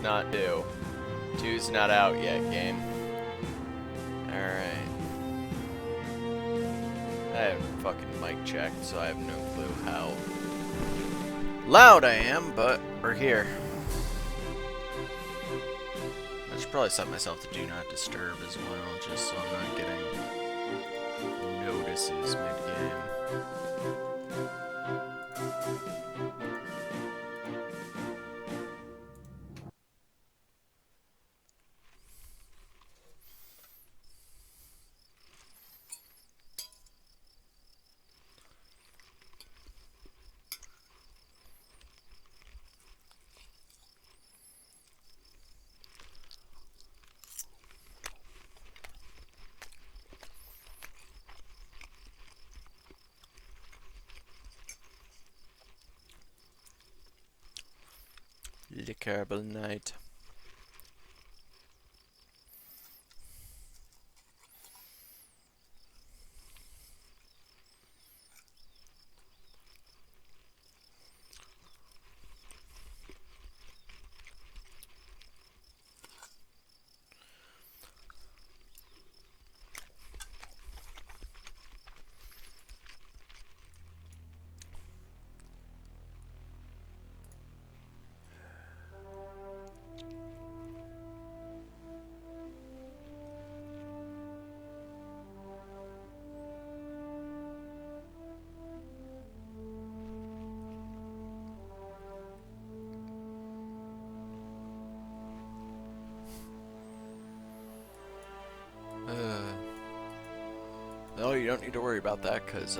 not due. 2's not out yet, game. Alright. I haven't fucking mic checked, so I have no clue how loud I am, but we're here. I should probably set myself to do not disturb as well, just so I'm not getting notices mid-game. The Kerbal Knight. No, you don't need to worry about that, because,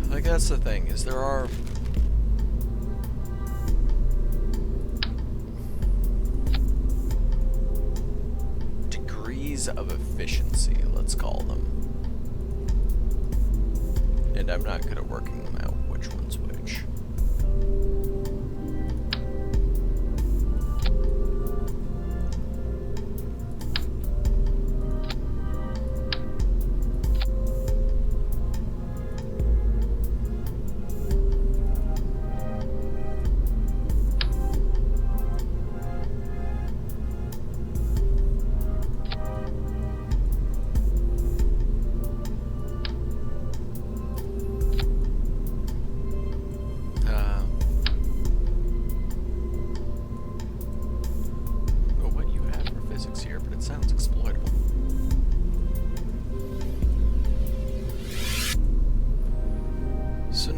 like, that's the thing, is there are degrees of efficiency, let's call them. And I'm not good at working them out, which one's which.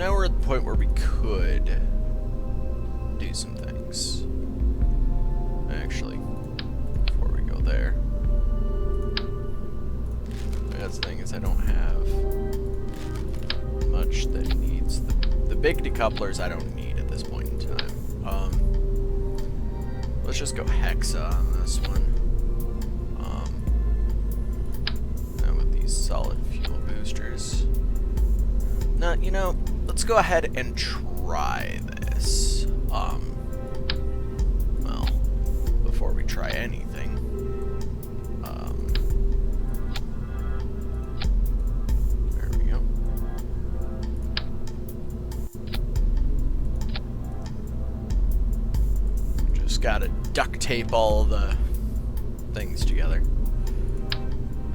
now we're at the point where we could do some things. Actually, before we go there, that's the thing is I don't have much that needs the big decouplers. I don't need at this point in time. Let's just go hexa on this one. Now with these solid fuel boosters. Now, you know, let's go ahead and try this. Well, before we try anything. There we go. Just gotta duct tape all the things together.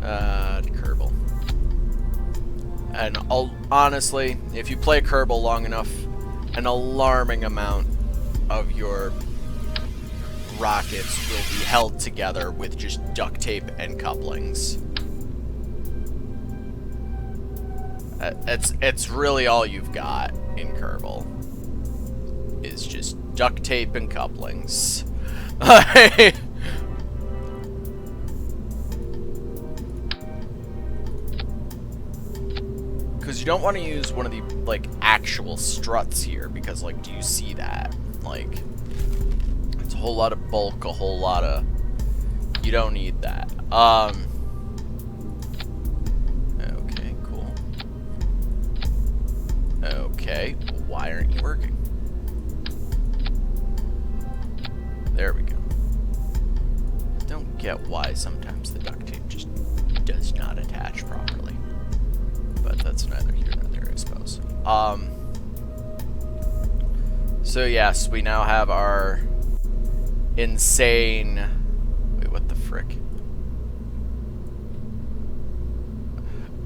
Kerbal. And honestly, if you play Kerbal long enough, an alarming amount of your rockets will be held together with just duct tape and couplings. It's really all you've got in Kerbal. Is just duct tape and couplings. Because you don't want to use one of the, like, actual struts here, because, like, do you see that? Like, it's a whole lot of bulk, a whole lot of... You don't need that. Okay, cool. Okay, why aren't you working? There we go. Don't get why sometimes the duct tape just does not attach properly. But that's neither here nor there, I suppose. So yes, we now have our insane... Wait, what the frick?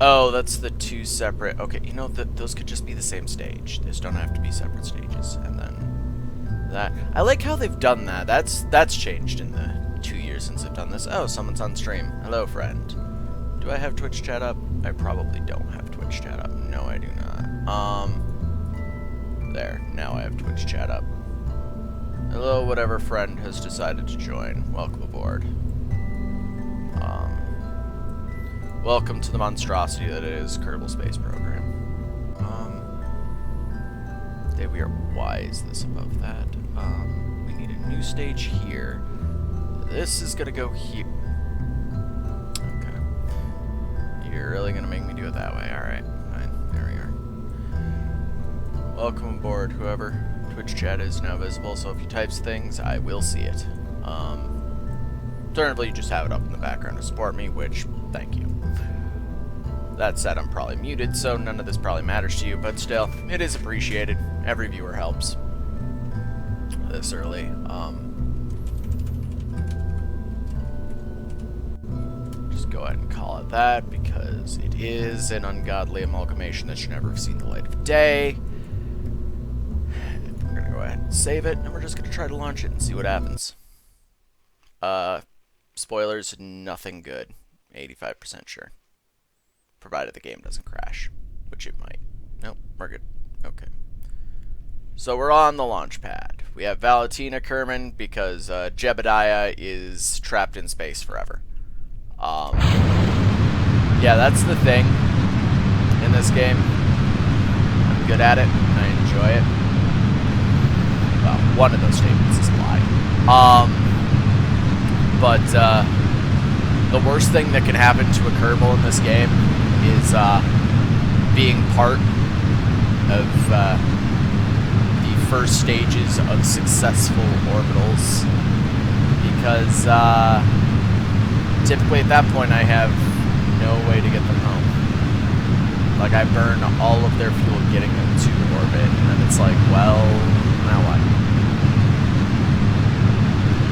Oh, that's the two separate... Okay, you know, those could just be the same stage. These don't have to be separate stages. And then that... I like how they've done that. That's changed in the 2 years since I've done this. Oh, someone's on stream. Hello, friend. Do I have Twitch chat up? I probably don't have Twitch chat up. No, I do not. There. Now I have Twitch chat up. Hello, whatever friend has decided to join. Welcome aboard. Welcome to the monstrosity that is Kerbal Space Program. Why is this above that? We need a new stage here. This is gonna go here. You're really gonna make me do it that way. Alright, fine. There we are. Welcome aboard, whoever. Twitch chat is now visible, so if you types things, I will see it. Alternatively, you just have it up in the background to support me, which, thank you. That said, I'm probably muted, so none of this probably matters to you, but still, it is appreciated. Every viewer helps. This early. Go ahead and call it that, because it is an ungodly amalgamation that should never have seen the light of day. We're gonna go ahead and save it, and we're just gonna try to launch it and see what happens. Spoilers, nothing good. 85% sure. Provided the game doesn't crash, which it might. Nope, we're good. Okay. So we're on the launch pad. We have Valentina Kerman, because Jebediah is trapped in space forever. Yeah, that's the thing in this game. I'm good at it. I enjoy it. Well, one of those statements is a lie. But the worst thing that can happen to a Kerbal in this game is being part of the first stages of successful orbitals. Because typically at that point I have no way to get them home. Like, I burn all of their fuel getting them to orbit, and then it's like, well, now what?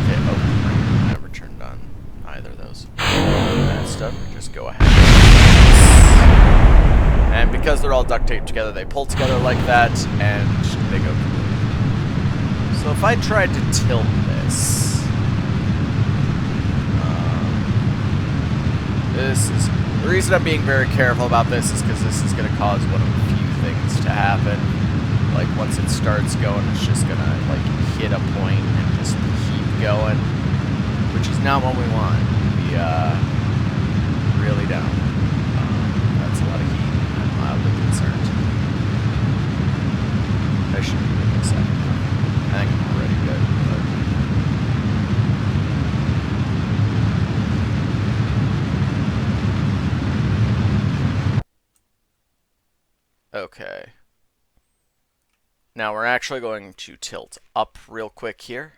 Okay, oh, I never turned on either of those. That's done, we just go ahead. And because they're all duct taped together, they pull together like that, and they go. So if I tried to tilt this... The reason I'm being very careful about this is because this is going to cause one of a few things to happen. like once it starts going, it's just gonna like hit a point and just keep going, which is not what we want. We really don't. That's a lot of heat. I'm mildly concerned. I should be good in a second. I think I'm already good, but okay. Now we're actually going to tilt up real quick here.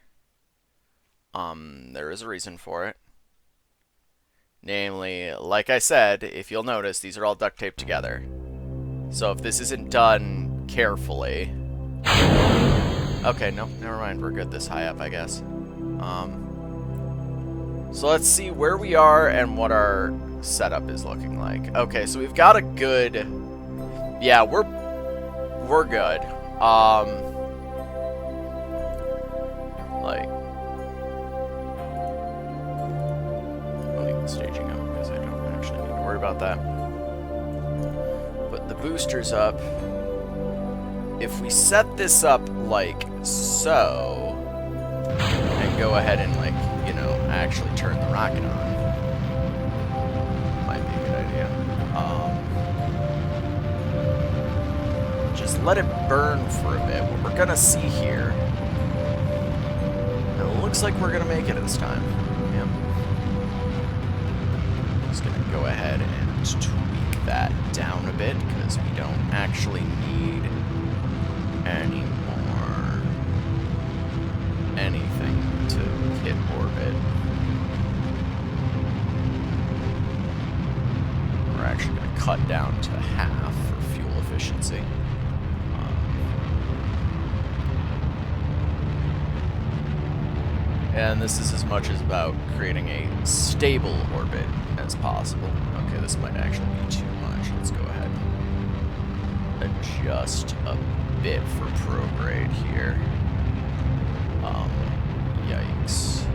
There is a reason for it. Namely, like I said, if you'll notice, these are all duct taped together. So if this isn't done carefully... Okay, no, never mind. We're good this high up, I guess. So let's see where we are and what our setup is looking like. Okay, so we've got a good... Yeah, we're good. Like... staging up because I don't actually need to worry about that. Put the boosters up. If we set this up like so, and go ahead and like, you know, actually turn the rocket on, might be a good idea. Just let it burn for a bit. What we're gonna see here, it looks like we're gonna make it this time. Yep. Just gonna go ahead and tweak that down a bit because we don't actually need any more anything to hit orbit. We're actually gonna cut down to half for fuel efficiency. And this is as much as about creating a stable orbit as possible. Okay, this might actually be too much. Let's go ahead and adjust a bit for prograde here. Yikes.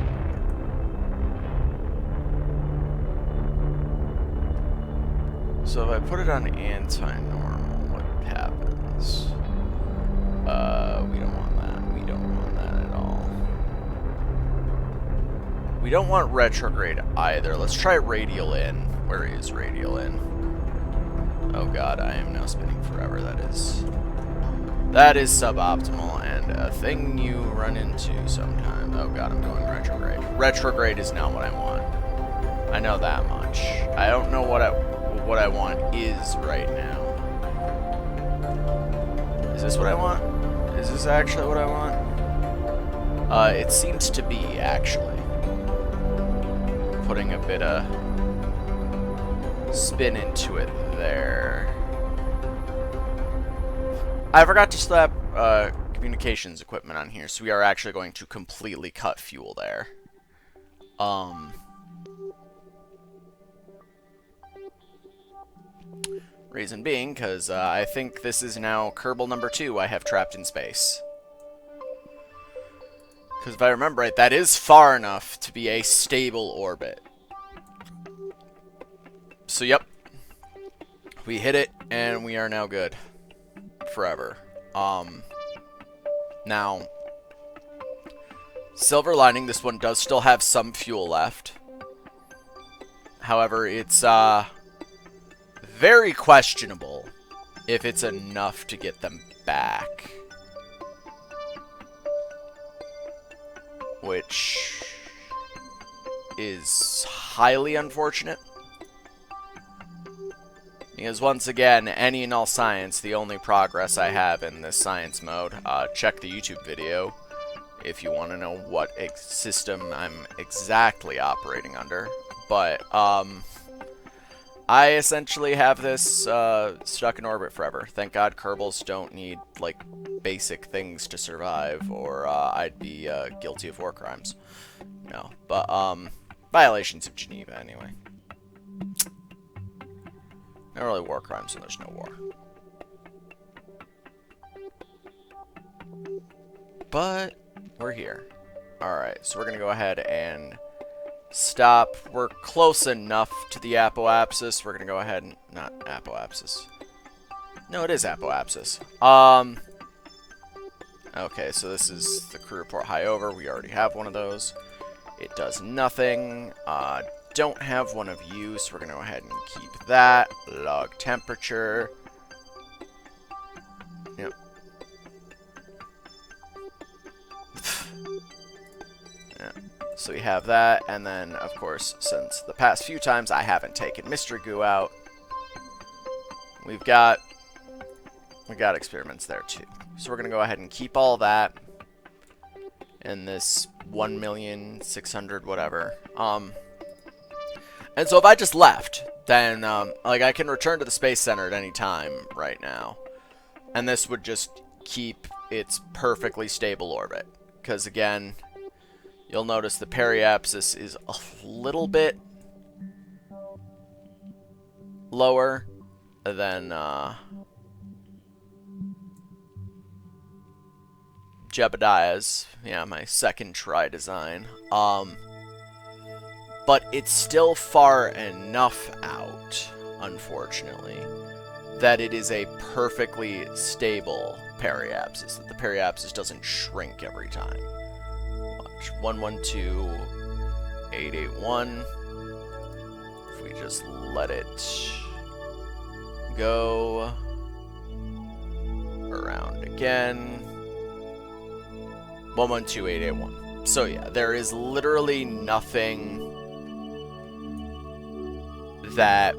So if I put it on anti-normal, what happens? We don't want that. We don't want that at all. We don't want retrograde either. Let's try radial in. Where is radial in? Oh god, I am now spinning forever. That is suboptimal and a thing you run into sometimes. Oh god, I'm going retrograde. Retrograde is not what I want. I know that much. I don't know what I want is right now. Is this what I want? Is this actually what I want? It seems to be, actually. Putting a bit of spin into it there. I forgot to slap communications equipment on here, so we are actually going to completely cut fuel there. Reason being, because I think this is now Kerbal number 2 I have trapped in space. Because if I remember right, that is far enough to be a stable orbit. So, yep. We hit it, and we are now good. Forever. Now, silver lining, this one does still have some fuel left. However, it's, very questionable if it's enough to get them back. Which is highly unfortunate. Because once again, any and all science, the only progress I have in this science mode, check the YouTube video if you want to know what system I'm exactly operating under. But, I essentially have this stuck in orbit forever. Thank God Kerbals don't need, like, basic things to survive, or I'd be guilty of war crimes. No, but, violations of Geneva, anyway. Not really war crimes when there's no war. But, we're here. Alright, so we're gonna go ahead and stop. We're close enough to the apoapsis. We're gonna go ahead and... not apoapsis. No, it is apoapsis. Okay, so this is the crew report high over. We already have one of those. It does nothing. Don't have one of you, so we're going to go ahead and keep that. Log temperature. Yep. Yeah. So we have that, and then, of course, since the past few times I haven't taken Mystery Goo out, we got experiments there, too. So we're going to go ahead and keep all that. And this 1,600,000 whatever. And so if I just left, then like I can return to the Space Center at any time right now, and this would just keep its perfectly stable orbit. Because again, you'll notice the periapsis is a little bit lower than Jebediah's. Yeah, my second try design. But it's still far enough out, unfortunately, that it is a perfectly stable periapsis, that the periapsis doesn't shrink every time. Watch, 112,881. If we just let it go around again. 112,881. So yeah, there is literally nothing that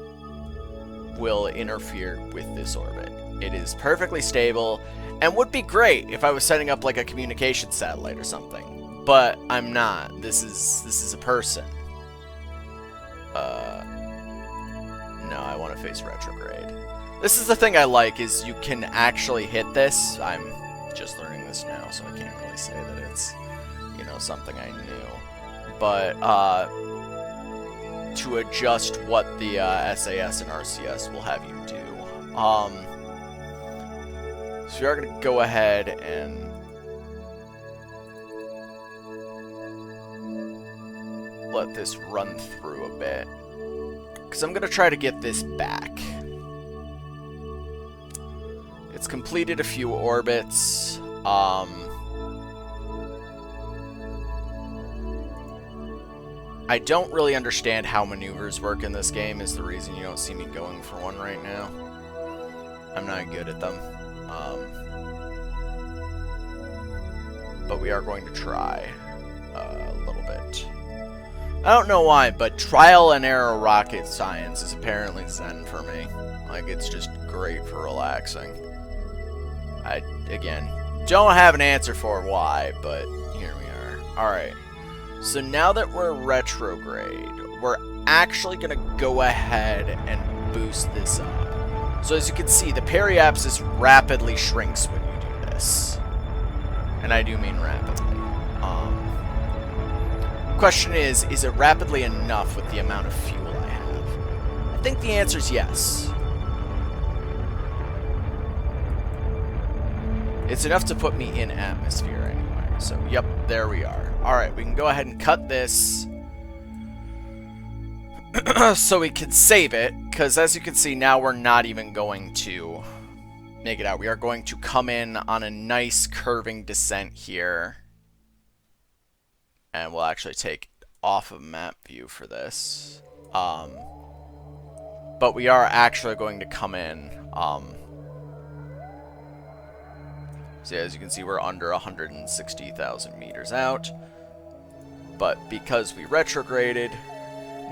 will interfere with this orbit. It is perfectly stable, and would be great if I was setting up like a communication satellite or something. But I'm not. This is a person. No, I want to face retrograde. This is the thing I like, is you can actually hit this. I'm just learning this now, so I can't really say that it's, you know, something I knew. But to adjust what the SAS and RCS will have you do. So we are going to go ahead and let this run through a bit, because I'm going to try to get this back. It's completed a few orbits. I don't really understand how maneuvers work in this game, is the reason you don't see me going for one right now. I'm not good at them. But we are going to try a little bit. I don't know why, but trial and error rocket science is apparently zen for me. Like, it's just great for relaxing. I, again, don't have an answer for why, but here we are. Alright. So now that we're retrograde, we're actually going to go ahead and boost this up. So as you can see, the periapsis rapidly shrinks when you do this. And I do mean rapidly. Question is it rapidly enough with the amount of fuel I have? I think the answer is yes. It's enough to put me in atmosphere anyway. So, yep, there we are. Alright, we can go ahead and cut this so we can save it, because as you can see, now we're not even going to make it out. We are going to come in on a nice curving descent here, and we'll actually take off of map view for this. But we are actually going to come in. So as you can see, we're under 160,000 meters out. But because we retrograded,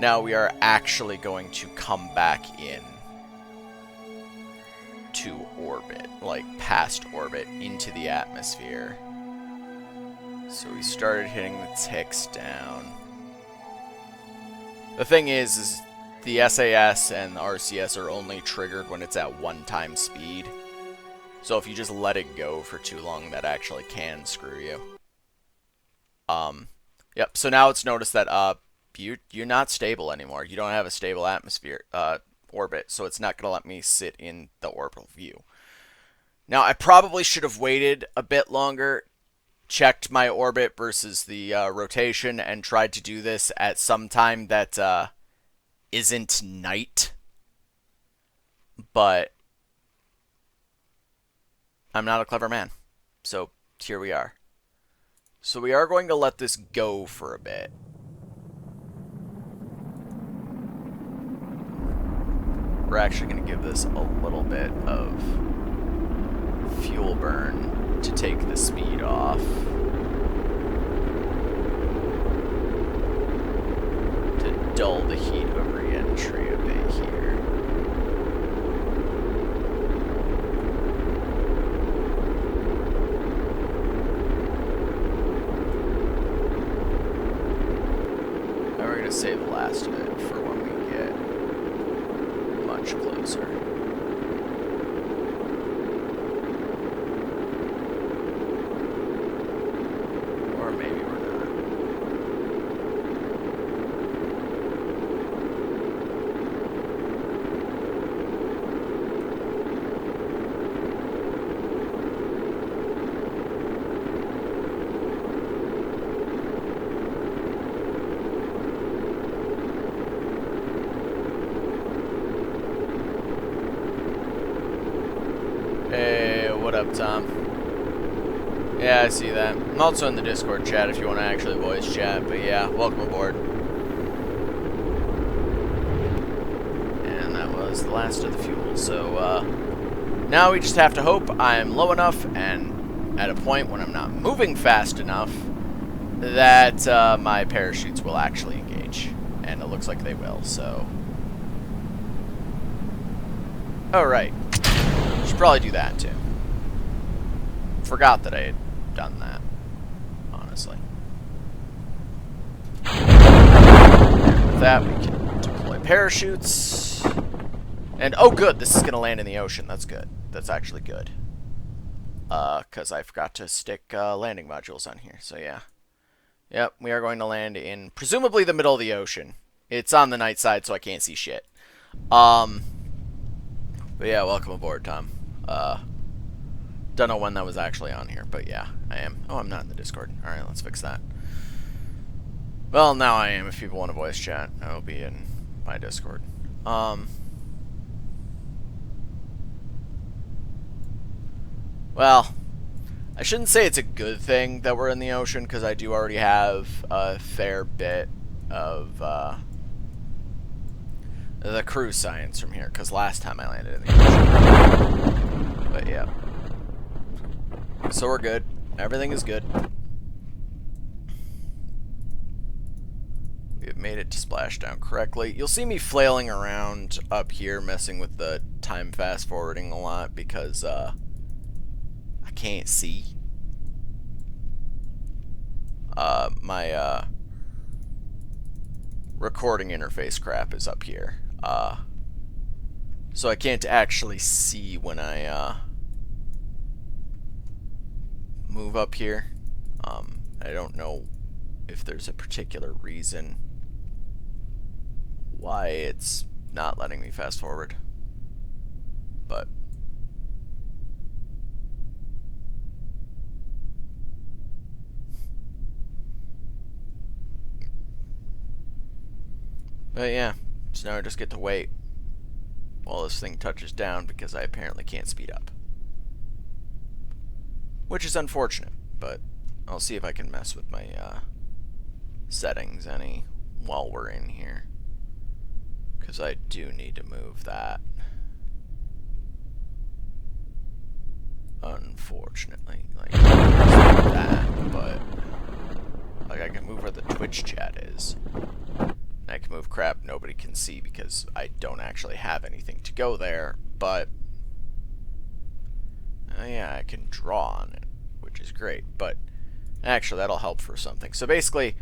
now we are actually going to come back in to orbit, like past orbit, into the atmosphere. So we started hitting the ticks down. The thing is the SAS and the RCS are only triggered when it's at 1x speed. So if you just let it go for too long, that actually can screw you. Yep, so now it's noticed that you're not stable anymore. You don't have a stable atmosphere orbit, so it's not going to let me sit in the orbital view. Now, I probably should have waited a bit longer, checked my orbit versus the rotation, and tried to do this at some time that isn't night. But I'm not a clever man, so Here we are. So we are going to let this go for a bit. We're actually going to give this a little bit of fuel burn to take the speed off. To dull the heat of re-entry a bit here. And we're going to save the last of it for when we get much closer. Or maybe we're not. Hey, what up, Tom? Yeah, I see that. I'm also in the Discord chat if you want to actually voice chat, but yeah, welcome aboard. And that was the last of the fuel, so now we just have to hope I'm low enough and at a point when I'm not moving fast enough that my parachutes will actually engage. And it looks like they will, so... Alright. Should probably do that, too. Forgot that I had done that, honestly. And with that, we can deploy parachutes. And, oh good, this is going to land in the ocean. That's good. That's actually good. Because I forgot to stick landing modules on here, so yeah. Yep, we are going to land in, presumably, the middle of the ocean. It's on the night side, so I can't see shit. But yeah, welcome aboard, Tom. Don't know when that was actually on here, but yeah, I am. Oh, I'm not in the Discord. Alright, let's fix that. Well, now I am. If people want to voice chat, I will be in my Discord. Well, I shouldn't say it's a good thing that we're in the ocean, because I do already have a fair bit of the cruise science from here, because last time I landed in the ocean. But yeah. So we're good. Everything is good. We have made it to splashdown correctly. You'll see me flailing around up here, messing with the time fast forwarding a lot, because I can't see. My recording interface crap is up here. So I can't actually see when I move up here. I don't know if there's a particular reason why it's not letting me fast forward, but yeah, so now I just get to wait while this thing touches down, because I apparently can't speed up. Which is unfortunate, but I'll see if I can mess with my settings any while we're in here, because I do need to move that. Unfortunately, like that, but like I can move where the Twitch chat is. And I can move crap nobody can see because I don't actually have anything to go there, but yeah, I can draw on it, which is great, but actually that'll help for something. So basically,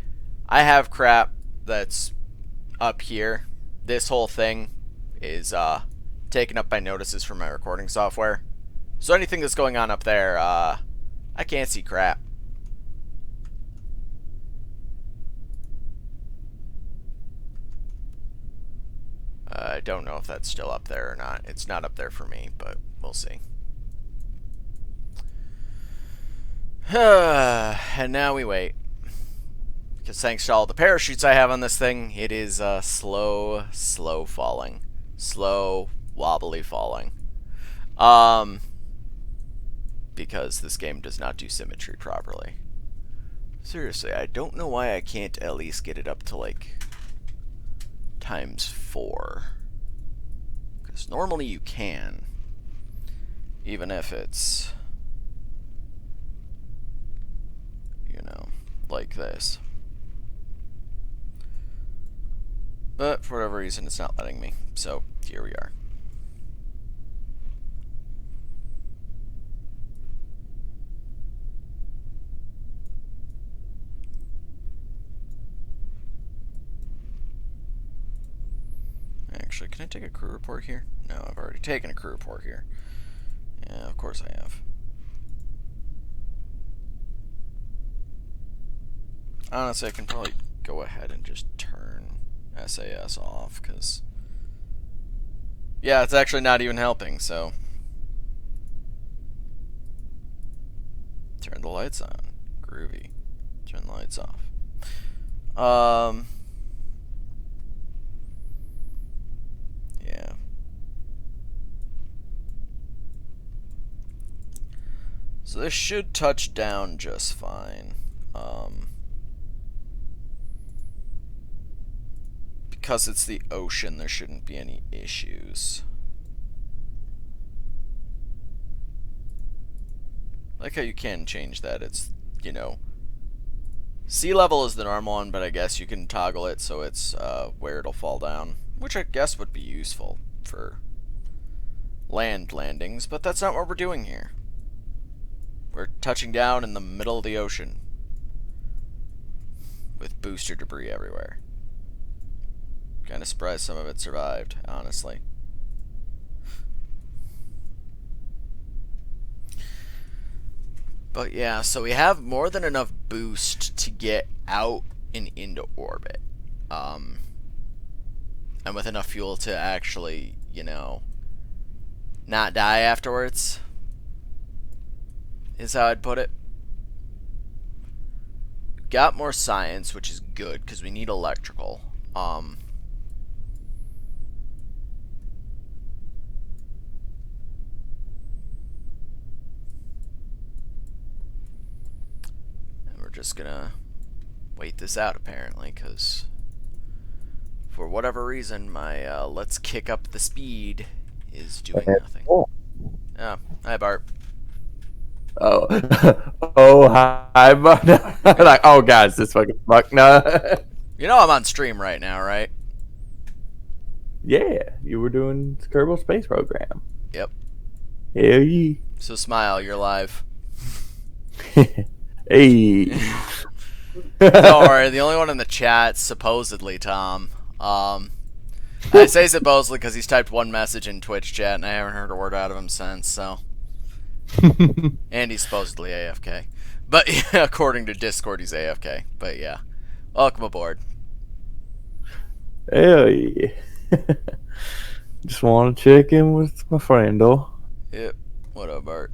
I have crap that's up here. This whole thing is taken up by notices from my recording software. So anything that's going on up there, I can't see crap. I don't know if that's still up there or not. It's not up there for me, but we'll see. And now we wait. Because thanks to all the parachutes I have on this thing, it is slow falling. Slow, wobbly falling. because this game does not do symmetry properly. Seriously, I don't know why I can't at least get it up to, like, ×4. Because normally you can. Even if it's, you know, like this. But for whatever reason, it's not letting me. So, here we are. Actually, can I take a crew report here? No, I've already taken a crew report here. Yeah, of course I have. Honestly, I can probably go ahead and just turn SAS off, because... yeah, it's actually not even helping, so... turn the lights on. Groovy. Turn the lights off. Yeah. So this should touch down just fine. Because it's the ocean, there shouldn't be any issues. Like how you can change that. It's, you know, sea level is the normal one, but I guess you can toggle it so it's where it'll fall down, which I guess would be useful for land landings, but that's not what we're doing here. We're touching down in the middle of the ocean with booster debris everywhere. Kind of surprised some of it survived, honestly. But yeah, so we have more than enough boost to get out and into orbit. And with enough fuel to actually, you know, not die afterwards, is how I'd put it. Got more science, which is good, because we need electrical. And we're just gonna wait this out, apparently, because for whatever reason, my let's kick up the speed is doing nothing. Oh, hi Bart. Oh, oh, hi, but like, oh, guys, this fucking fuck, no. You know I'm on stream right now, right? Yeah, you were doing Kerbal Space Program. Yep. Hell yeah. So smile, you're live. Hey. Don't worry, the only one in the chat, supposedly Tom. I say supposedly because he's typed one message in Twitch chat and I haven't heard a word out of him since, so. And he's supposedly AFK. But yeah, according to Discord, he's AFK. But yeah. Welcome aboard. Hell yeah. Just want to check in with my friend, though. Yep. What up, Bart?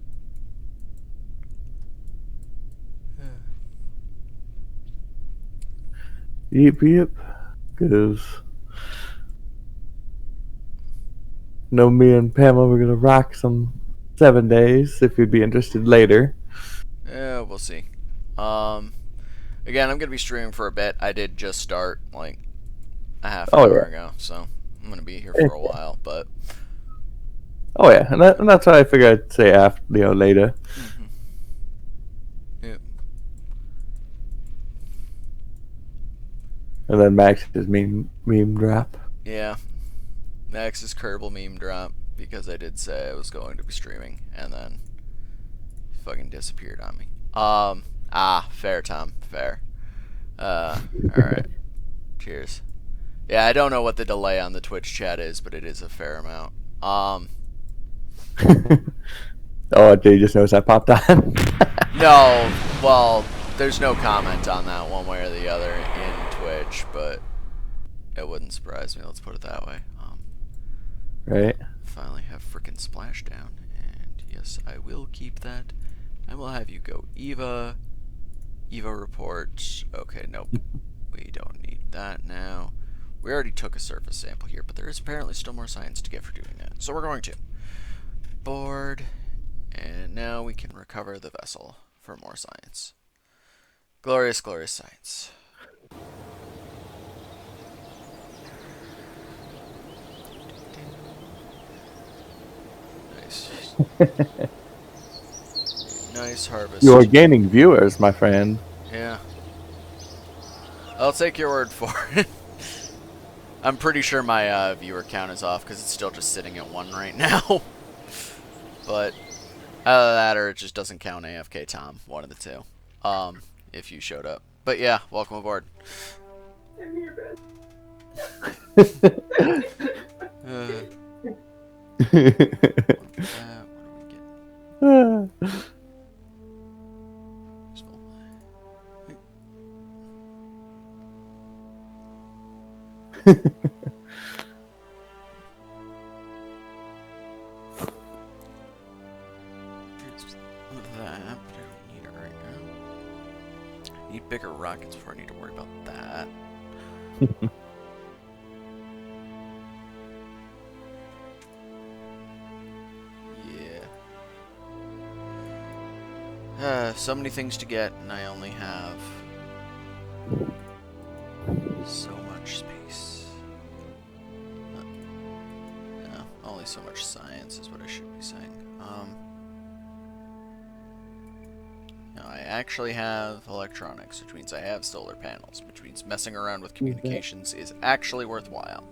Yep. Because know me and Pamela were going to rock some 7 days, if you'd be interested later. Yeah, we'll see. Again, I'm going to be streaming for a bit. I did just start, like, a half hour ago, so I'm going to be here for a while, but... Oh, yeah, and that's what I figured I'd say after, you know, later. Mm-hmm. Yep. And then Max's meme drop. Yeah. Max's Kerbal meme drop, because I did say I was going to be streaming, and then fucking disappeared on me. Fair, Tom. Fair. Alright. Cheers. Yeah, I don't know what the delay on the Twitch chat is, but it is a fair amount. Oh, did you just notice I popped on? No, well, there's no comment on that one way or the other in Twitch, but it wouldn't surprise me, let's put it that way. Right. Finally have frickin' Splashdown, and yes, I will keep that. I will have you go Eva report. Okay, nope. We don't need that now. We already took a surface sample here, but there is apparently still more science to get for doing that. So we're going to. Board And now we can recover the vessel for more science. Glorious, glorious science. Nice. Nice harvest. You are gaining viewers, my friend. Yeah. I'll take your word for it. I'm pretty sure my viewer count is off because it's still just sitting at 1 right now. But either that or it just doesn't count AFK Tom. One of the two. If you showed up. But yeah, welcome aboard. I'm here, bed. What are we getting? That, but I don't need it right now. I need bigger rockets before I need to worry about that. Yeah. So many things to get, and I only have so much space. No, only so much science is what I should be saying. No, I actually have electronics, which means I have solar panels, which means messing around with communications is actually worthwhile.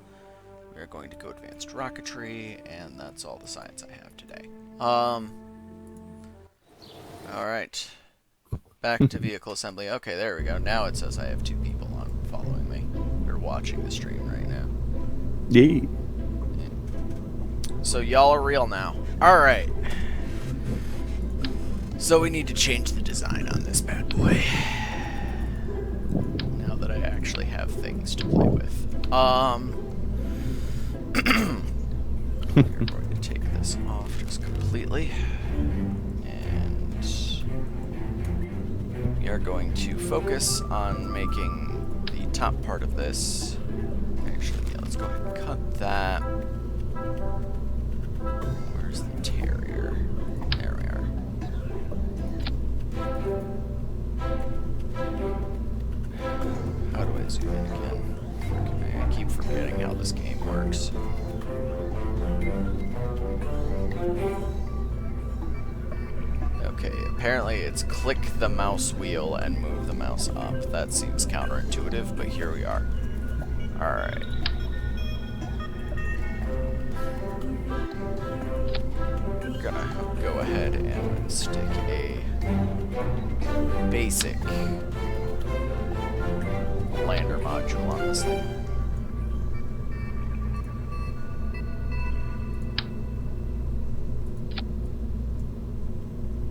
We are going to go advanced rocketry, and that's all the science I have today. Alright. Back to vehicle assembly. Okay, there we go. Now it says I have 2 people on following me. They're watching the stream right now. Yeah. So y'all are real now. Alright. So we need to change the design on this bad boy. Now that I actually have things to play with. We're going to take this off just completely. And we are going to focus on making the top part of this. Actually, yeah, let's go ahead and cut that. Where's the terrier? There we are. How do I zoom in again? I keep forgetting how this game works. Okay, apparently it's click the mouse wheel and move the mouse up. That seems counterintuitive, but here we are. Alright. We're gonna go ahead and stick a basic lander module on this thing.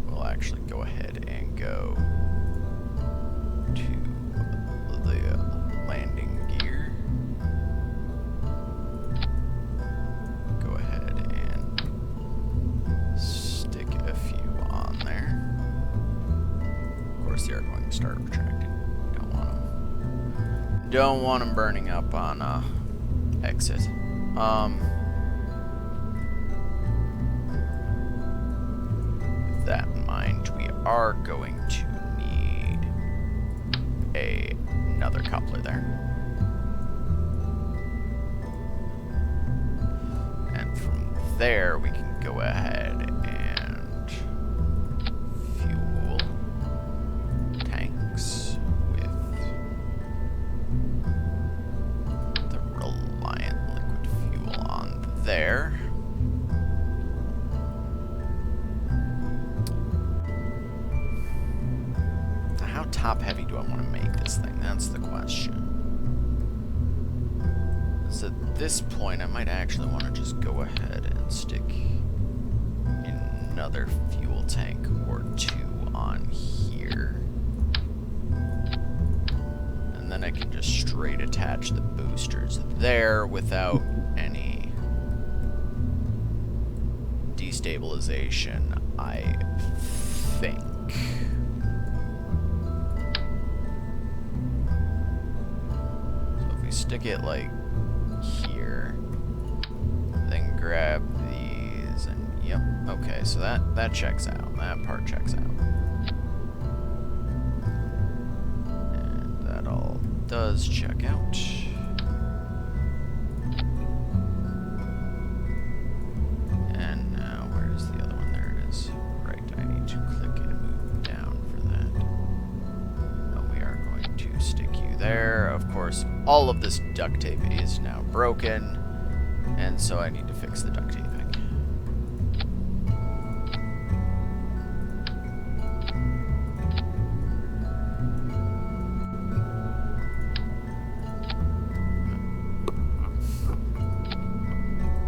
We'll actually go ahead and go to the landing gear. Go ahead and stick a few on there. Of course, they are going to start retracting. Don't want them burning up on exit. With that in mind, we are going to need another coupler there. And from there, we can go ahead and fuel tanks with the Reliant liquid fuel on there. How top heavy do I want to make this thing? That's the question. So at this point, I might actually want to just go ahead and stick another fuel tank or 2 on here. And then I can just straight attach the boosters there without any destabilization, I think. So if we stick it like here, then grab these and yep. Okay, so that checks out. That part checks out. And that all does check out. And now, where's the other one? There it is. Right, I need to click and move down for that. And we are going to stick you there. Of course, all of this duct tape is now broken, and so I need to fix the duct taping.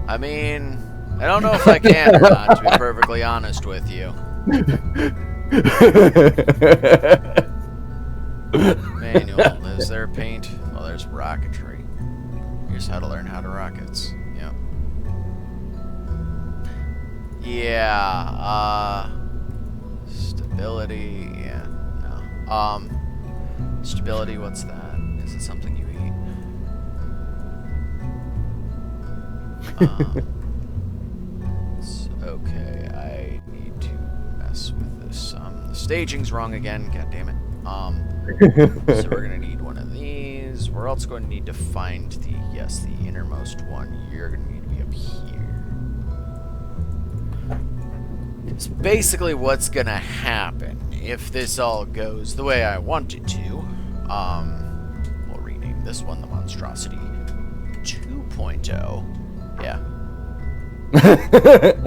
I mean, I don't know if I can or not, to be perfectly honest with you. Manual, is there paint? Well, there's rocketry. Here's how to learn how to rockets. Yep. Yeah, stability, yeah, no. Stability, what's that? Is it something you eat? Okay, I need to mess with this. The staging's wrong again, god damn it. So we're gonna need one of these. We're also going to need to find the innermost one. You're gonna need to be up here. It's basically what's gonna happen if this all goes the way I want it to. We'll rename this one the Monstrosity 2.0. Yeah.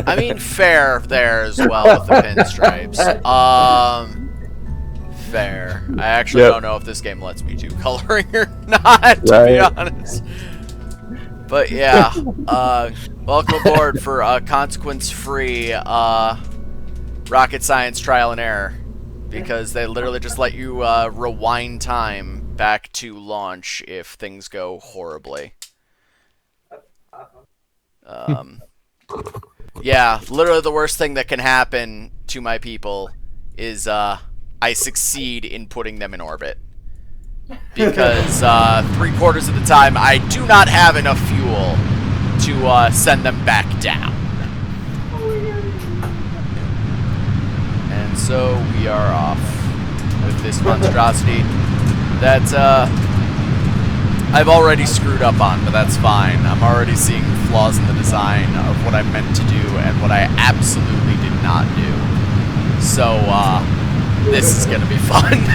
I mean, fair there as well with the pinstripes. Fair. I actually don't know if this game lets me do coloring or not, to be honest. But yeah, welcome aboard for a consequence-free rocket science trial and error, because they literally just let you rewind time back to launch if things go horribly. Yeah, literally the worst thing that can happen to my people is I succeed in putting them in orbit. Because 3/4 of the time I do not have enough fuel to send them back down. And so we are off with this monstrosity that I've already screwed up on, but that's fine. I'm already seeing flaws in the design of what I meant to do and what I absolutely did not do. So, this is gonna be fun.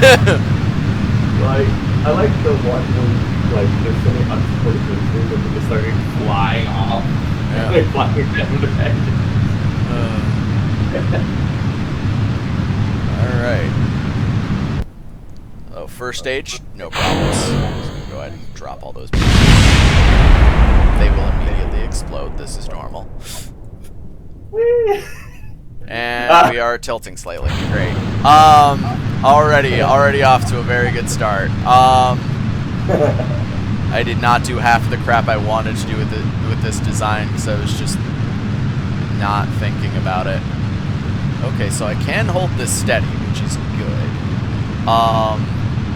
Like, I like the one where, like, there's so many unsupported things that they just started flying off. Yeah. Like, flying down the edge. Alright. Oh, first stage, no problems. So go ahead and drop all those. They will immediately explode. This is normal. And we are tilting slightly. Great. Already off to a very good start. I did not do half of the crap I wanted to do with this design because I was just not thinking about it. Okay, so I can hold this steady, which is good.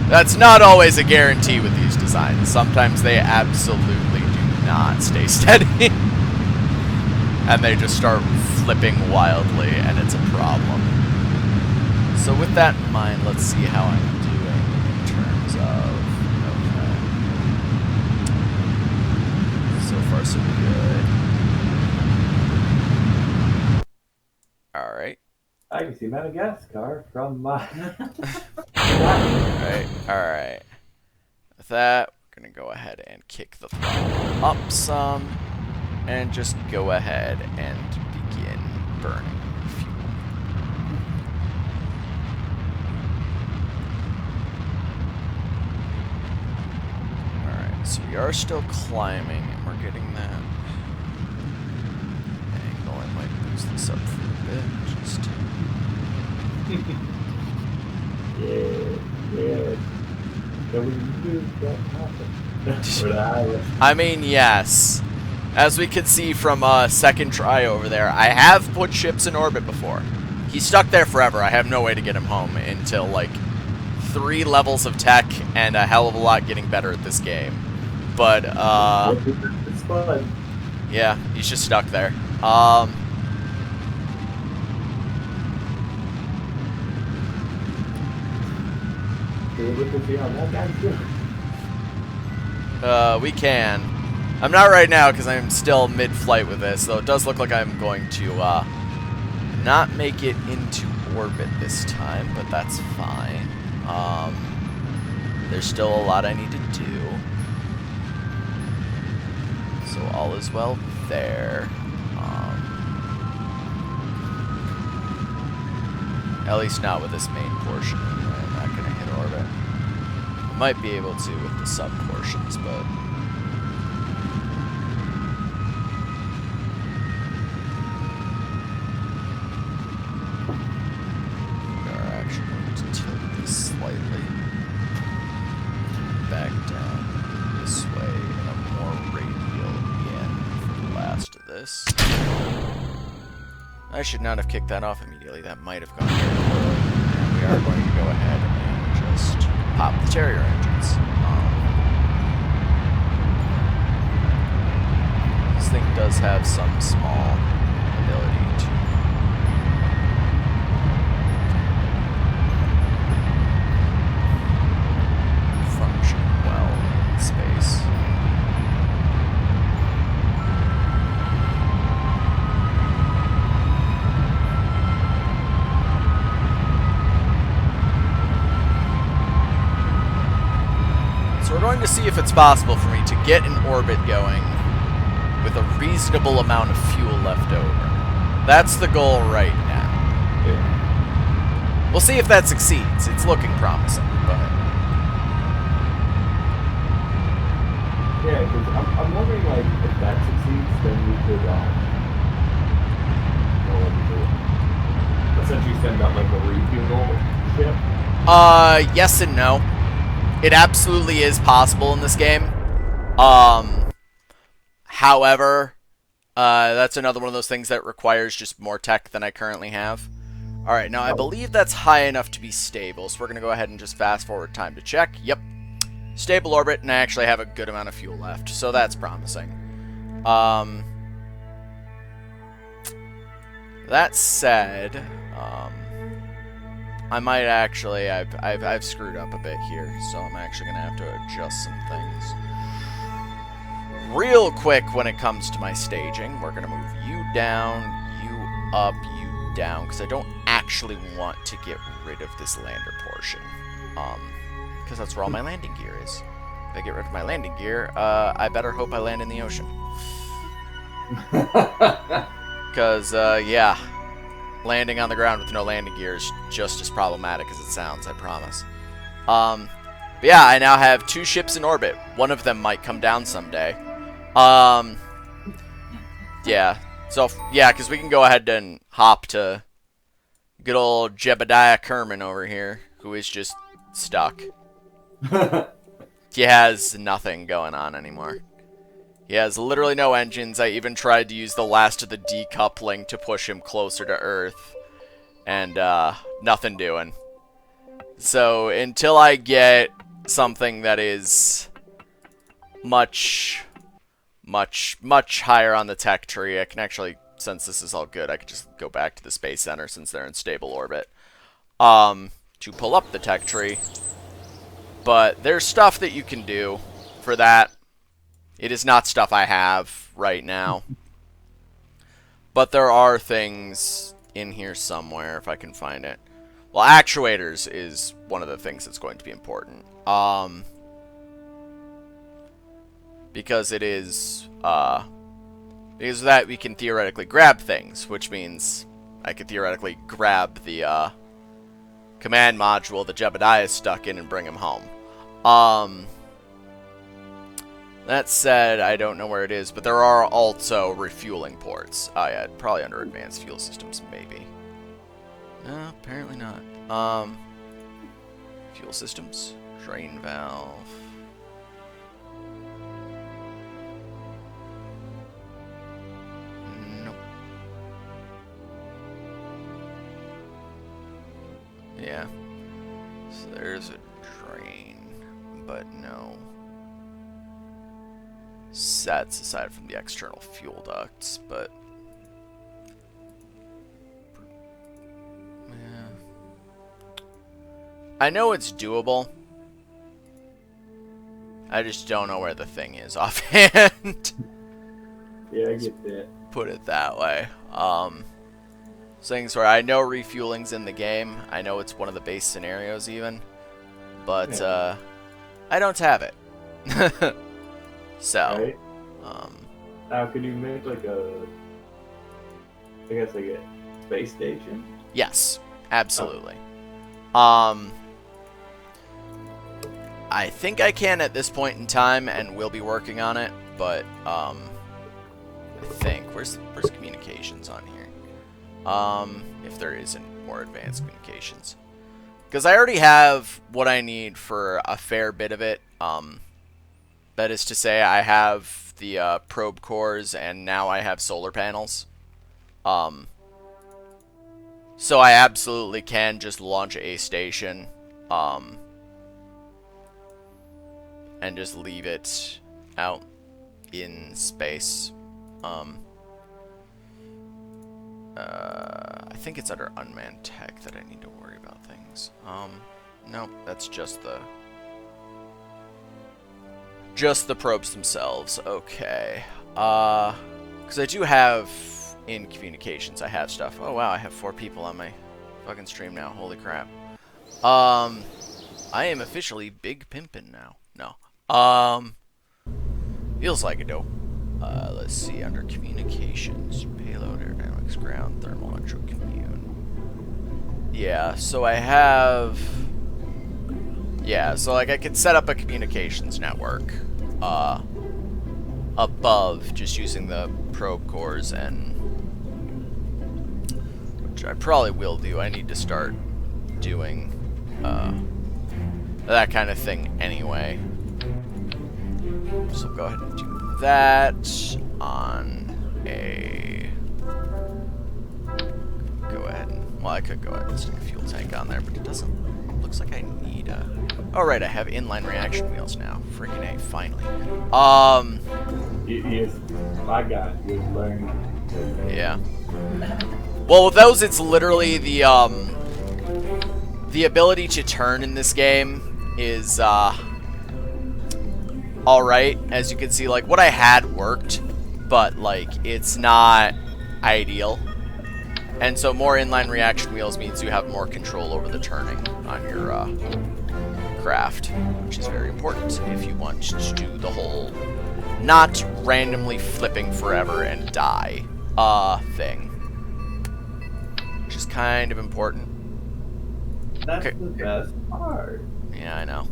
That's not always a guarantee with these designs. Sometimes they absolutely do not stay steady. And they just start flipping wildly, and it's a problem. So with that in mind, let's see how I'm doing in terms of... Okay. So far, so good. Alright. I can see Madagascar from my... Alright. With that, we're going to go ahead and kick the throttle up some, and just go ahead and begin burning fuel. Alright, so we are still climbing, and we're getting that angle. I might boost this up for a bit, just... Yeah. Can we do that happen? I mean, yes. As we can see from second try over there, I have put ships in orbit before. He's stuck there forever. I have no way to get him home until, like, 3 levels of tech and a hell of a lot getting better at this game. But, it's fun. yeah, he's just stuck there. be able to see how that guy's doing? We can. I'm not right now because I'm still mid-flight with this, though it does look like I'm going to not make it into orbit this time, but that's fine. There's still a lot I need to do. So all is well there. At least not with this main portion. I'm not going to hit orbit. Might be able to with the sub-portions, but... we are actually going to tilt this slightly back down this way in a more radial end for the last of this. I should not have kicked that off immediately. That might have gone very poorly. And we are going to go ahead and just pop the Terrier engines. This thing does have some small ability to function well in space. We're going to see if it's possible for me to get an orbit going with a reasonable amount of fuel left over. That's the goal right now. Yeah. We'll see if that succeeds. It's looking promising, but... Yeah, because I'm wondering, like, if that succeeds, then we could, essentially send out, like, a refuel ship. Yes and no. It absolutely is possible in this game. However, that's another one of those things that requires just more tech than I currently have. Alright, now I believe that's high enough to be stable, so we're going to go ahead and just fast forward time to check. Yep. Stable orbit, and I actually have a good amount of fuel left, so that's promising. That said, I might actually, I've screwed up a bit here, so I'm actually going to have to adjust some things. Real quick when it comes to my staging, we're going to move you down, you up, you down, because I don't actually want to get rid of this lander portion. Because that's where all my landing gear is. If I get rid of my landing gear, I better hope I land in the ocean. Because, yeah. Landing on the ground with no landing gear is just as problematic as it sounds, I promise. But yeah, I now have 2 ships in orbit. One of them might come down someday. Yeah. So, yeah, because we can go ahead and hop to good old Jebediah Kerman over here, who is just stuck. He has nothing going on anymore. He has literally no engines. I even tried to use the last of the decoupling to push him closer to Earth. And, nothing doing. So, until I get something that is much higher on the tech tree, I can actually, since this is all good, I could just go back to the Space Center since they're in stable orbit. To pull up the tech tree. But there's stuff that you can do for that. It is not stuff I have right now. But there are things in here somewhere, if I can find it. Well, actuators is one of the things that's going to be important. Because it is, because of that we can theoretically grab things, which means I could theoretically grab the, command module that Jebediah is stuck in and bring him home. That said, I don't know where it is, but there are also refueling ports. Oh yeah, probably under advanced fuel systems, maybe. No, apparently not. Fuel systems, drain valve. Nope. Yeah. So there's a drain, but no sets aside from the external fuel ducts, but yeah. I know it's doable. I just don't know where the thing is offhand. Yeah, I get that. Put it that way. Things where I know refueling's in the game. I know it's one of the base scenarios even. But, Yeah. I don't have it. So, Right? Now, could you make like a, I guess like a space station? yes, absolutely. I think I can at this point in time, and we'll be working on it, but, I think, where's communications on here? If there isn't more advanced communications. Because I already have what I need for a fair bit of it. That is to say, I have the probe cores, and now I have solar panels. So I absolutely can just launch a station, and just leave it out in space. I think it's under unmanned tech that I need to worry about things. No, that's just the probes themselves. Okay. Because I do have in communications, I have stuff. Oh wow, I have 4 people on my fucking stream now. Holy crap. I am officially big pimpin' now. No. Feels like it though. Let's see, under communications, payload, aerodynamics, ground, thermal, electrocommune. Yeah, so I have... Yeah, so like I can set up a communications network, above just using the probe cores, and... which I probably will do. I need to start doing, that kind of thing anyway. So go ahead and do that on a... Go ahead and... Well, I could go ahead and stick a fuel tank on there, but it doesn't... Looks like I need a... Oh, right, I have inline reaction wheels now. Freaking A, finally. Yes, my God, you learned. Yeah. Well, with those, it's literally the ability to turn in this game is, alright. As you can see, like, what I had worked, but, like, it's not ideal. And so more inline reaction wheels means you have more control over the turning on your, craft, which is very important if you want to do the whole not randomly flipping forever and die, thing. Which is kind of important. That's Okay. the best part. Yeah, I know.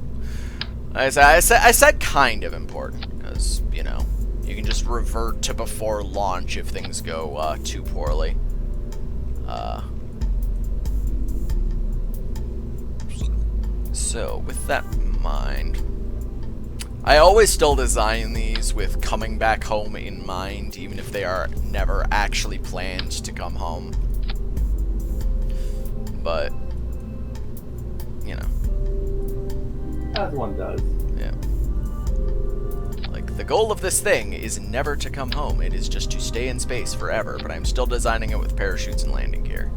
I said kind of important, because, you know, you can just revert to before launch if things go, too poorly. So, with that in mind, I always still design these with coming back home in mind, even if they are never actually planned to come home. But, you know. As one does. Yeah. Like, the goal of this thing is never to come home. It is just to stay in space forever, but I'm still designing it with parachutes and landing gear.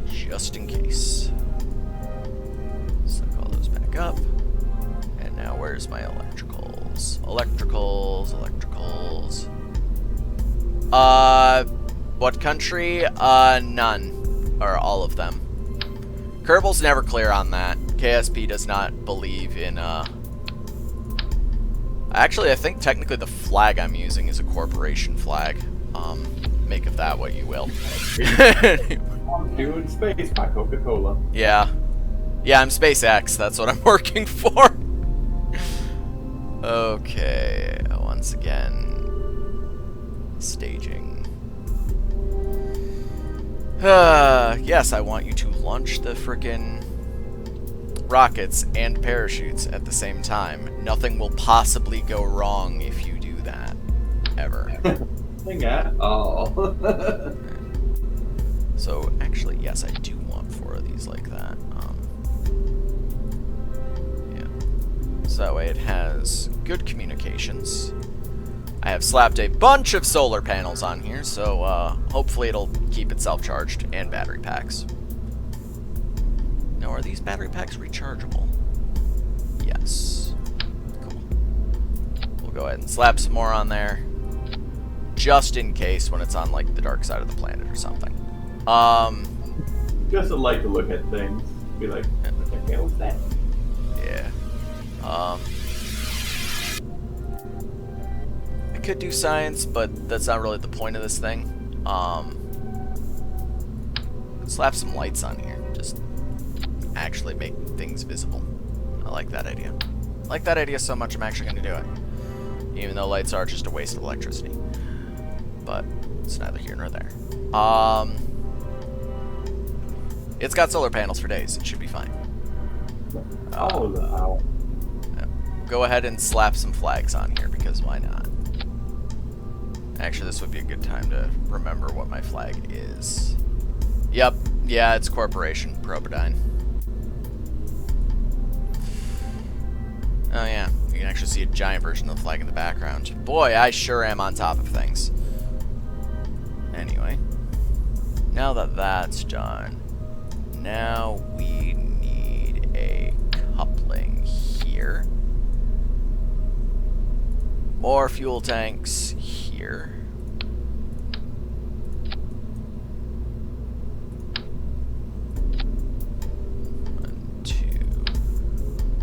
Just in case. Suck all those back up. And now where's my electricals? Electricals. What country? None. Or all of them. Kerbal's never clear on that. KSP does not believe in, Actually, I think technically the flag I'm using is a corporation flag. Make of that what you will. I'm doing space by Coca-Cola. Yeah. Yeah, I'm SpaceX. That's what I'm working for. Okay. Once again. Staging. Yes, I want you to launch the frickin' rockets and parachutes at the same time. Nothing will possibly go wrong if you do that. Ever. Thing at all. So, actually, yes, I do want 4 of these like that. Yeah. So that way it has good communications. I have slapped a bunch of solar panels on here, so hopefully it'll keep itself charged, and battery packs. Now, are these battery packs rechargeable? Yes. go ahead and slap some more on there. Just in case when it's on, like, the dark side of the planet or something. Just like to look at things. Be like, what the hell was that? Yeah. I could do science, but that's not really the point of this thing. Slap some lights on here. Just actually make things visible. I like that idea. I like that idea so much I'm actually going to do it. Even though lights are just a waste of electricity. But it's neither here nor there. It's got solar panels for days. It should be fine. Go ahead and slap some flags on here, because why not? Actually, this would be a good time to remember what my flag is. Yep. Yeah, it's Corporation Probodyne. Oh yeah, you can actually see a giant version of the flag in the background. Boy, I sure am on top of things. Anyway, now that that's done, now we need a coupling here. More fuel tanks here.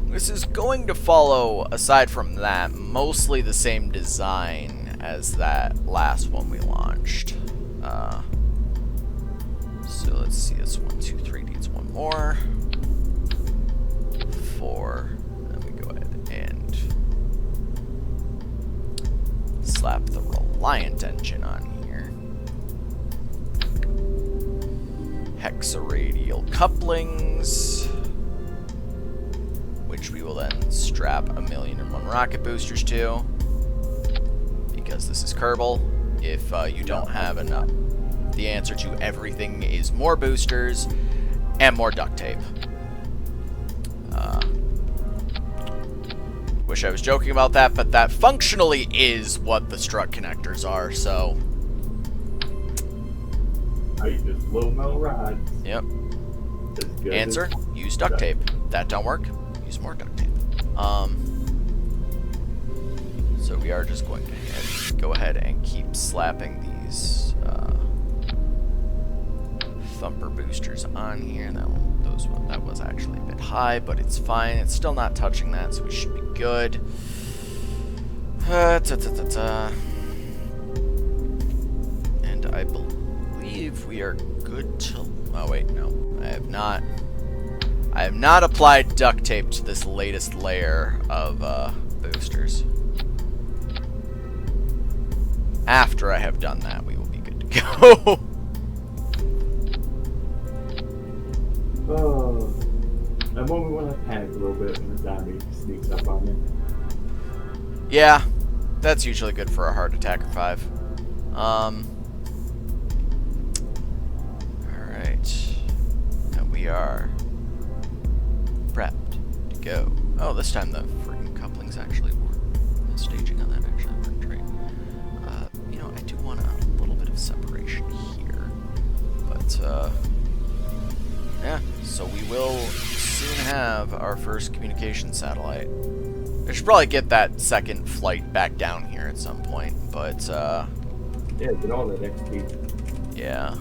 This is going to follow, aside from that, mostly the same design as that last one we launched. So let's see, this 1, 2, 3 needs one more. 4. Then we go ahead and slap the Reliant engine on here. Hexaradial couplings, which we will then strap 1,000,001 rocket boosters to, because this is Kerbal. If you don't have enough, the answer to everything is more boosters and more duct tape. Wish I was joking about that, but that functionally is what the strut connectors are, so... I just low metal rods. Yep. Answer, use duct tape. That don't work, use more duct tape. So we are just going to go ahead and keep slapping these thumper boosters on here. That was actually a bit high, but it's fine. It's still not touching that, so we should be good. And I believe we are good to... Oh wait, no. I have not applied duct tape to this latest layer of boosters. After I have done that, we will be good to go. Oh, that moment when I panic a little bit when the zombie sneaks up on me. Yeah, that's usually good for a heart attack or 5. Alright. And we are prepped to go. Oh, this time the freaking couplings actually work. The staging on that actually worked great. You know, I do want a little bit of separation here. But, yeah, so we will soon have our first communication satellite. I should probably get that second flight back down here at some point, but, yeah, get all that XP. Yeah.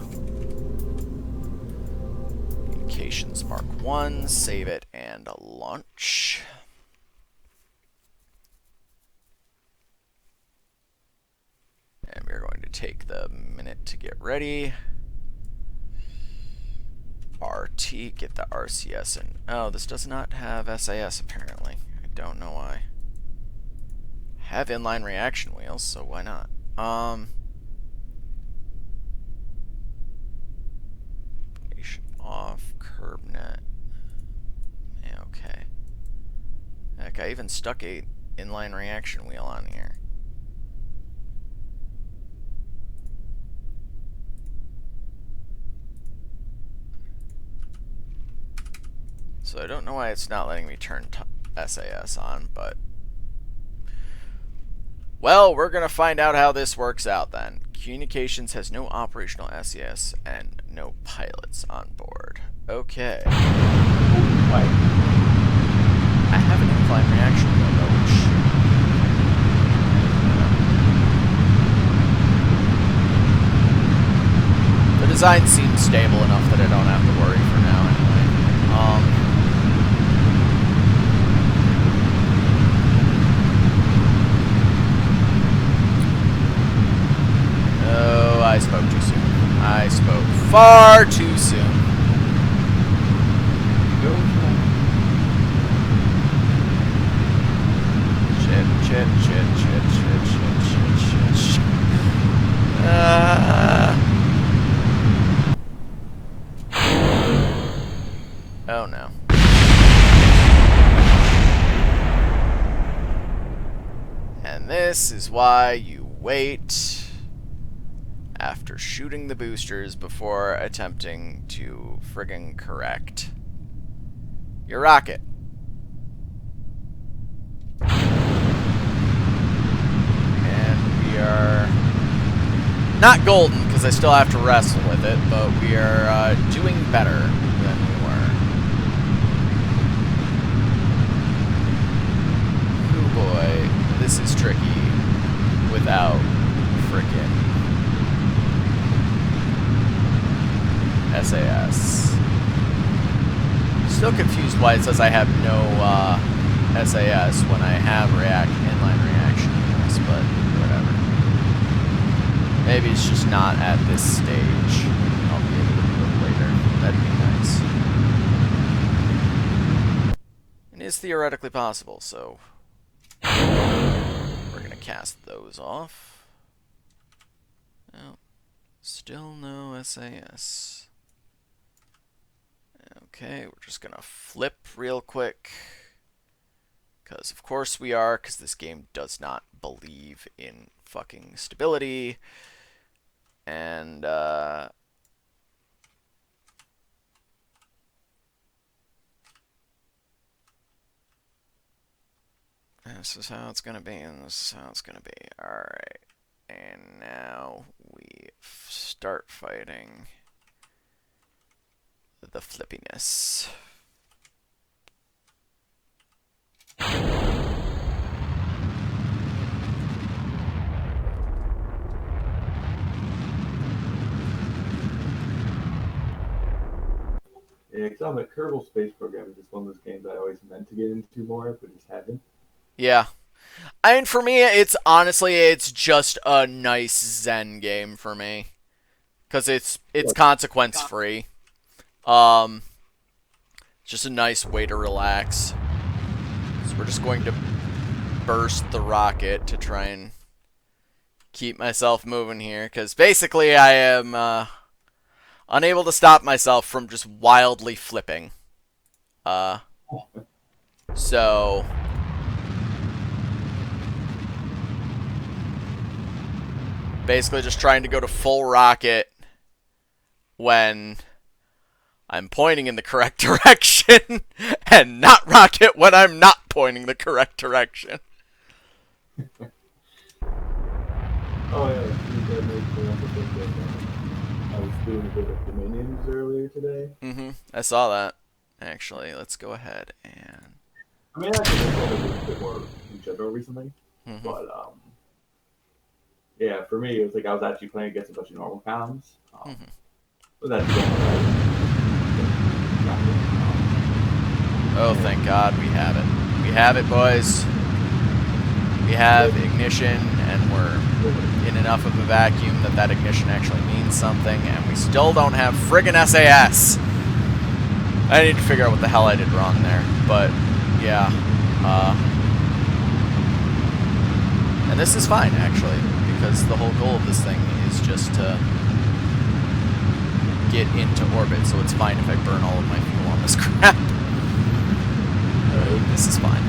Communications Mark 1, save it, and launch. And we're going to take the minute to get ready. RT, get the RCS in. Oh, this does not have SAS apparently. I don't know why. Have inline reaction wheels, so why not? Nation off, curb net. Yeah, okay. Heck, I even stuck a inline reaction wheel on here. So I don't know why it's not letting me turn SAS on, but... Well, we're going to find out how this works out then. Communications has no operational SAS and no pilots on board. Okay. I have an incline reaction wheel though, which design seems stable enough that I don't have to worry for now anyway. Oh, I spoke too soon. I spoke far too soon. Shit. Oh no. And this is why you wait after shooting the boosters before attempting to friggin' correct your rocket. And we are not golden, because I still have to wrestle with it, but we are doing better than we were. Oh boy, this is tricky without frickin' SAS. Still confused why it says I have no SAS when I have inline reaction units, but whatever. Maybe it's just not at this stage. I'll be able to do it later. That'd be nice. It is theoretically possible, so we're gonna cast those off. Oh, still no SAS. Okay, we're just gonna flip real quick. Because of course we are, because this game does not believe in fucking stability. And, this is how it's gonna be, and this is how it's gonna be. Alright. And now we start fighting the flippiness. Yeah, because I'm a Kerbal Space Program is just one of those games I always meant to get into more, but just haven't. Yeah. I mean, for me, it's honestly, it's just a nice Zen game for me. Because it's consequence free. Just a nice way to relax. So we're just going to burst the rocket to try and keep myself moving here. Because basically I am unable to stop myself from just wildly flipping. So basically just trying to go to full rocket when I'm pointing in the correct direction, and not rocket when I'm not pointing the correct direction. Oh yeah, that makes me also think that I was doing a bit of Dominions earlier today. I saw that. Actually, let's go ahead and... I mean, I think I've been doing a bit more in general recently, but yeah, for me, it was like I was actually playing against a bunch of normal comms. But that's oh, thank God we have it. We have it, boys. We have ignition, and we're in enough of a vacuum that that ignition actually means something, and we still don't have friggin' SAS. I need to figure out what the hell I did wrong there, but yeah. And this is fine, actually, because the whole goal of this thing is just to get into orbit, so it's fine if I burn all of my fuel on this crap. This is fine.